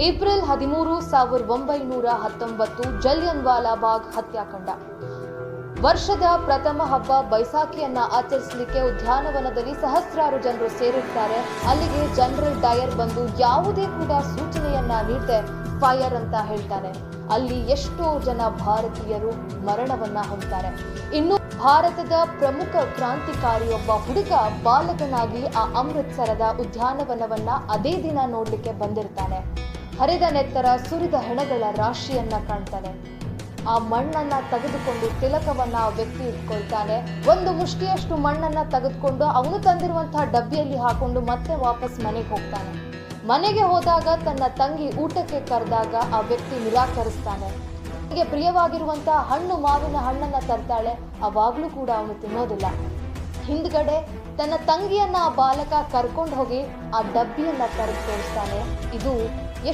April 13, 1919 Jallianwala Bagh ಹತ್ಯಾಕಾಂಡ. ವರ್ಷದ ಪ್ರಥಮ ಹಬ್ಬ ಬೈಸಾಖಿಯನ್ನ ಆಚರಿಸಲಿಕ್ಕೆ ಉದ್ಯಾನವನದಲ್ಲಿ ಸಹಸ್ರಾರು ಜನರು ಸೇರಿರ್ತಾರೆ. ಅಲ್ಲಿಗೆ ಜನರಲ್ ಡಯರ್ ಬಂದು ಯಾವುದೇ ಕೂಡ ಸೂಚನೆಯನ್ನ ನೀಡದೆ ಫೈರ್ ಅಂತ ಹೇಳ್ತಾನೆ. ಅಲ್ಲಿ ಎಷ್ಟೋ ಜನ ಭಾರತೀಯರು ಮರಣವನ್ನ ಹೊಂದ್ತಾರೆ. ಇನ್ನು ಭಾರತದ ಪ್ರಮುಖ ಕ್ರಾಂತಿಕಾರಿಯೊಬ್ಬ ಹುಡುಗ ಬಾಲಕನಾಗಿ ಆ ಅಮೃತ್ಸರದ ಉದ್ಯಾನವನವನ್ನ ಅದೇ ದಿನ ನೋಡ್ಲಿಕ್ಕೆ ಬಂದಿರ್ತಾನೆ. ಹರಿದ ನೆತ್ತರ ಸುರಿದ ಹೆಣಗಳ ರಾಶಿಯನ್ನ ಕಾಣ್ತಾನೆ. ಆ ಮಣ್ಣನ್ನ ತೆಗೆದುಕೊಂಡು ತಿಲಕವನ್ನ ಆ ವ್ಯಕ್ತಿ ಇಟ್ಕೊಳ್ತಾನೆ. ಒಂದು ಮುಷ್ಟಿಯಷ್ಟು ಮಣ್ಣನ್ನ ತೆಗೆದುಕೊಂಡು ಅವನು ತಂದಿರುವಂತಹ ಡಬ್ಬಿಯಲ್ಲಿ ಹಾಕೊಂಡು ಮತ್ತೆ ವಾಪಸ್ ಮನೆಗೆ ಹೋಗ್ತಾನೆ. ಮನೆಗೆ ಹೋದಾಗ ತನ್ನ ತಂಗಿ ಊಟಕ್ಕೆ ಕರೆದಾಗ ಆ ವ್ಯಕ್ತಿ ನಿರಾಕರಿಸ್ತಾನೆ. ಅವನಿಗೆ ಪ್ರಿಯವಾಗಿರುವಂತಹ ಹಣ್ಣು ಮಾವಿನ ಹಣ್ಣನ್ನ ತರ್ತಾಳೆ, ಅವಾಗ್ಲೂ ಕೂಡ ಅವನು ತಿನ್ನೋದಿಲ್ಲ. ಹಿಂದ್ಗಡೆ ತನ್ನ ತಂಗಿಯನ್ನ ಆ ಬಾಲಕ ಕರ್ಕೊಂಡು ಹೋಗಿ ಆ ಡಬ್ಬಿಯನ್ನ ತೆರೆದು ತೋರಿಸ್ತಾನೆ. ಇದು